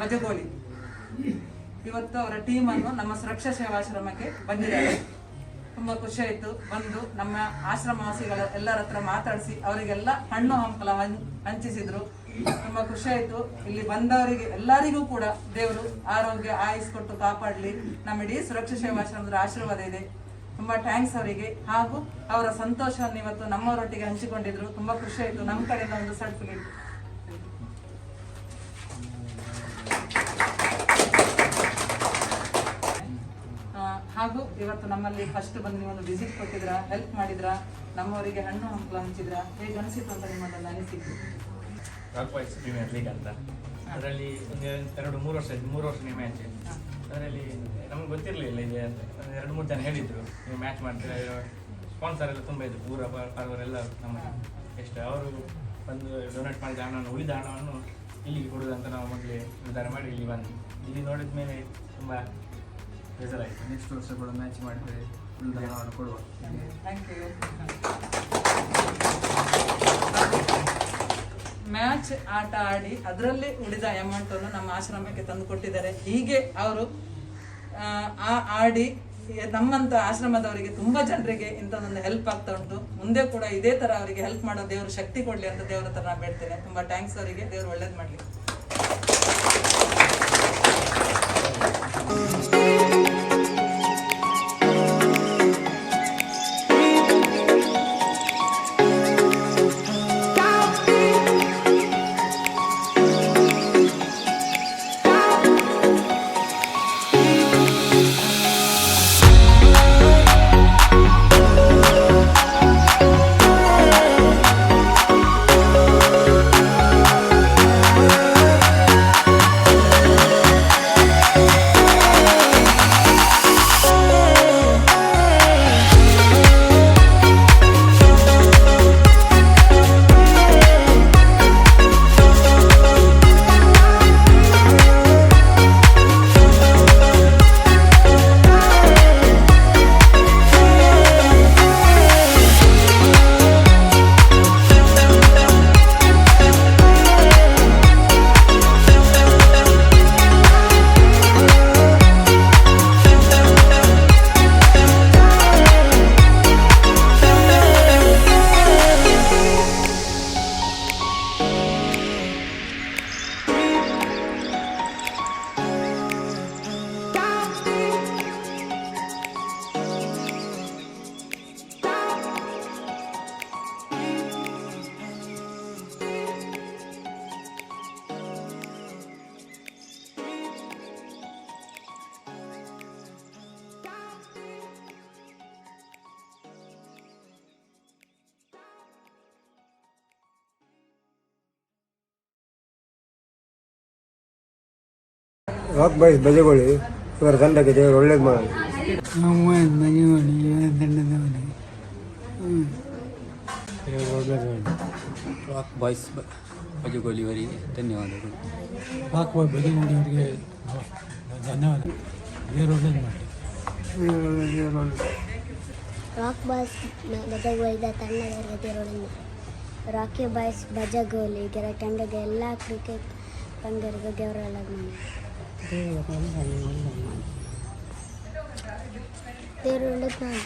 ಬಜಗೋಳಿ ಇವತ್ತು ಅವರ ಟೀಮನ್ನು ನಮ್ಮ ಸುರಕ್ಷಾ ಸೇವಾಶ್ರಮಕ್ಕೆ ಬಂದಿದ್ದಾರೆ. ತುಂಬ ಖುಷಿ ಆಯಿತು. ಬಂದು ನಮ್ಮ ಆಶ್ರಮವಾಸಿಗಳ ಎಲ್ಲರ ಹತ್ರ ಮಾತಾಡಿಸಿ ಅವರಿಗೆಲ್ಲ ಹಣ್ಣು ಹಂಪಲ ಹಂಚಿಸಿದ್ರು. ತುಂಬ ಖುಷಿ ಆಯಿತು. ಇಲ್ಲಿ ಬಂದವರಿಗೆ ಎಲ್ಲರಿಗೂ ಕೂಡ ದೇವರು ಆರೋಗ್ಯ ಆಯುಸ್ ಕೊಟ್ಟು ಕಾಪಾಡಲಿ. ನಮ್ಮ ಇಡೀ ಸುರಕ್ಷಾ ಸೇವಾಶ್ರಮದ ಆಶೀರ್ವಾದ ಇದೆ. ತುಂಬ ಥ್ಯಾಂಕ್ಸ್ ಅವರಿಗೆ. ಹಾಗೂ ಅವರ ಸಂತೋಷವನ್ನು ಇವತ್ತು ನಮ್ಮವರೊಟ್ಟಿಗೆ ಹಂಚಿಕೊಂಡಿದ್ರು. ತುಂಬ ಖುಷಿ ಆಯಿತು. ನಮ್ಮ ಕಡೆಯಿಂದ ಒಂದು ಸರ್ಟಿಫಿಕೇಟ್. ಹಾಗೂ ಇವತ್ತು ನಮ್ಮಲ್ಲಿ ಫಸ್ಟ್ ಬಂದು ನೀವು ಒಂದು ವಿಸಿಟ್ ಕೊಟ್ಟಿದ್ರ, ಹೆಲ್ಪ್ ಮಾಡಿದ್ರ, ನಮ್ಮವರಿಗೆ ಹಣ್ಣು ಹಂಪಲ ಹಂಚಿದ್ರ, ಹೇಗೆ ಅನಿಸಿತ್ತು ಅಂತ ನಿಮ್ಮದೆಲ್ಲ ಅನಿಸಿತ್ತು? ರಾಕ್ ಬಾಯ್ಸ್ ಪ್ರೀಮಿಯರ್ ಲೀಗ್ ಅಂತ ಅದರಲ್ಲಿ ಒಂದು 3 ವರ್ಷ ನೀವು ಮ್ಯಾಚ್. ಅದರಲ್ಲಿ ನಮ್ಗೆ ಗೊತ್ತಿರಲಿಲ್ಲ ಇದೆ ಅಂತ 2-3 ಜನ ಹೇಳಿದ್ರು ನೀವು ಮ್ಯಾಚ್ ಮಾಡ್ತೀರಾ. ಸ್ಪಾನ್ಸರ್ ಎಲ್ಲ ತುಂಬ ಇದ್ರು, ಊರ ಪರವರೆಲ್ಲ ನಮ್ಮ ಎಷ್ಟು ಅವರು ಬಂದು ಡೊನೇಟ್ ಮಾಡಿದ ಹಣವನ್ನು ಉಳಿದ ಹಣವನ್ನು ಇಲ್ಲಿಗೆ ಕೊಡೋದಂತ ನಾವು ಮೊದಲೇ ನಿರ್ಧಾರ ಮಾಡಿ ಇಲ್ಲಿ ಬಂದು ಇಲ್ಲಿ ನೋಡಿದ ಮೇಲೆ ತುಂಬ ಬೇಜಾರಾಯಿತು. ನೆಕ್ಸ್ಟ್ ವರ್ಷ ಕೂಡ ಮ್ಯಾಚ್ ಮಾಡಿದರೆ ಉಳಿದ ಹಣವನ್ನು ಕೊಡುವ. Thank you. ಮ್ಯಾಚ್ ಆಟ ಆಡಿ ಅದರಲ್ಲಿ ಉಳಿದ ಅಮೌಂಟನ್ನು ನಮ್ಮ ಆಶ್ರಮಕ್ಕೆ ತಂದು ಕೊಟ್ಟಿದ್ದಾರೆ. ಹೀಗೆ ಅವರು ಆಡಿ ನಮ್ಮಂತ ಆಶ್ರಮದವರಿಗೆ ತುಂಬ ಜನರಿಗೆ ಇಂಥದ್ದೊಂದು ಹೆಲ್ಪ್ ಆಗ್ತಾ ಉಂಟು. ಮುಂದೆ ಕೂಡ ಇದೇ ಥರ ಅವರಿಗೆ ಹೆಲ್ಪ್ ಮಾಡೋ ದೇವರು ಶಕ್ತಿ ಕೊಡಲಿ ಅಂತ ದೇವರ ಹತ್ರ ನಾನು ಬೇಡ್ತೇನೆ. ತುಂಬ ಥ್ಯಾಂಕ್ಸ್ ಅವರಿಗೆ. ದೇವರು ಒಳ್ಳೇದು ಮಾಡಲಿ. ರಾಕ್ ಬಾಯ್ಸ್ ಬಜಗೋಳಿ ಇವರ ತಂಡಕ್ಕೆ ದೇವರು ಒಳ್ಳೇದು ಮಾಡಲಿ. ರಾಕ್ ಬಾಯ್ಸ್ ಬಜಗೋಳಿ ಅವರಿಗೆ ಧನ್ಯವಾದಗಳು. ರಾಕ್ ಬಾಯ್ ಬಜಗೋಳಿಯವರಿಗೆ ಧನ್ಯವಾದ. ದೇವರು ಒಳ್ಳೇದು ಮಾಡಲಿ. ರಾಕ್ ಬಾಯ್ಸ್ ಬಜಗೋಳಿದ ತಂಡದವರಿಗೆ ದೇವರು ಒಳ್ಳೇದು ಮಾಡಲಿ. ರಾಕಿ ಬಾಯ್ಸ್ ಬಜಗೋಳಿ ಇದರ ತಂಡದ ಎಲ್ಲ ಕ್ರಿಕೆಟ್ ತಂಡರಿಗೆ ದೇವರು ಒಳ್ಳೇದು ಮಾಡಲಿ. ದೇವರು ಒಳ್ಳೇದು ಮಾಡಿ. ದೇವರು ಒಳ್ಳೇದು ಮಾಡಿ.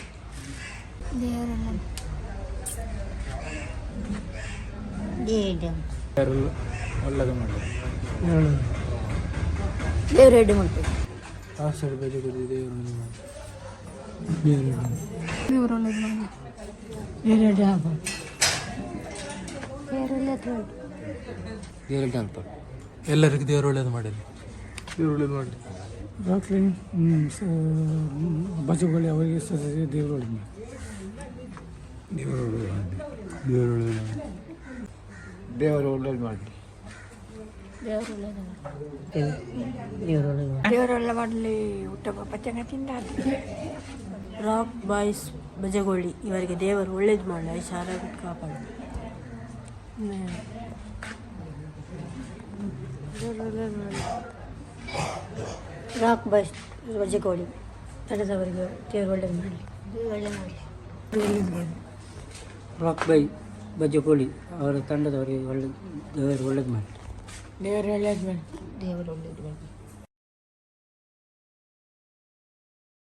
ಒಳ್ಳೇದು ಮಾಡಿ. ದೇವರು ರೆಡಿ ಮಾಡ್ತೀವಿ. ಆಸರೆ ಬಜಗೋಳಿ ದೇವರು ಒಳ್ಳೇದು ಮಾಡಿ. ಎಲ್ಲರಿಗೂ ದೇವರು ಒಳ್ಳೇದು ಮಾಡಲಿ. ದೇವರು ಒಳ್ಳೇದು ಮಾಡಲಿ. ರಾಕ್ಲಿನ್ ಬಜಗೋಳಿ ಅವರಿಗೆ ದೇವರು ಒಳ್ಳೇದು ಮಾಡಿ. ದೇವರು ಒಳ್ಳೇದು ಮಾಡಲಿ. ದೇವರು ಒಳ್ಳೇದು ಮಾಡಲಿ. ದೇವರು ಒಳ್ಳೇದು ಮಾಡಲಿ. ದೇವರೆಲ್ಲ ಮಾಡಲಿ. ಊಟ ಪಚ್ಚಂಗತಿಂದ ರಾಕ್ ಬಾಯ್ಸ್ ಬಜಗೋಳಿ ಇವರಿಗೆ ದೇವರು ಒಳ್ಳೇದು ಮಾಡಲಿ. ಐದು ಆರೋಗ್ಯ ಕಾಪಾಡಲಿ. ರಾಕ್ ಬಾಯ್ಸ್ ಬಜಗೋಳಿ ತಂಡದವರಿಗೆ ದೇವರು ಒಳ್ಳೇದು ಮಾಡಲಿ. ಒಳ್ಳೇದು ಮಾಡಲಿ. ರಾಕ್ ಬಾಯ್ ಬಜಗೋಳಿ ಅವರ ತಂಡದವರಿಗೆ ದೇವರು ಒಳ್ಳೇದು ಮಾಡಿ. ದೇವರು ಒಳ್ಳೇದು ಮಾಡಿ. ದೇವರು ಒಳ್ಳೇದು ಮಾಡಿ.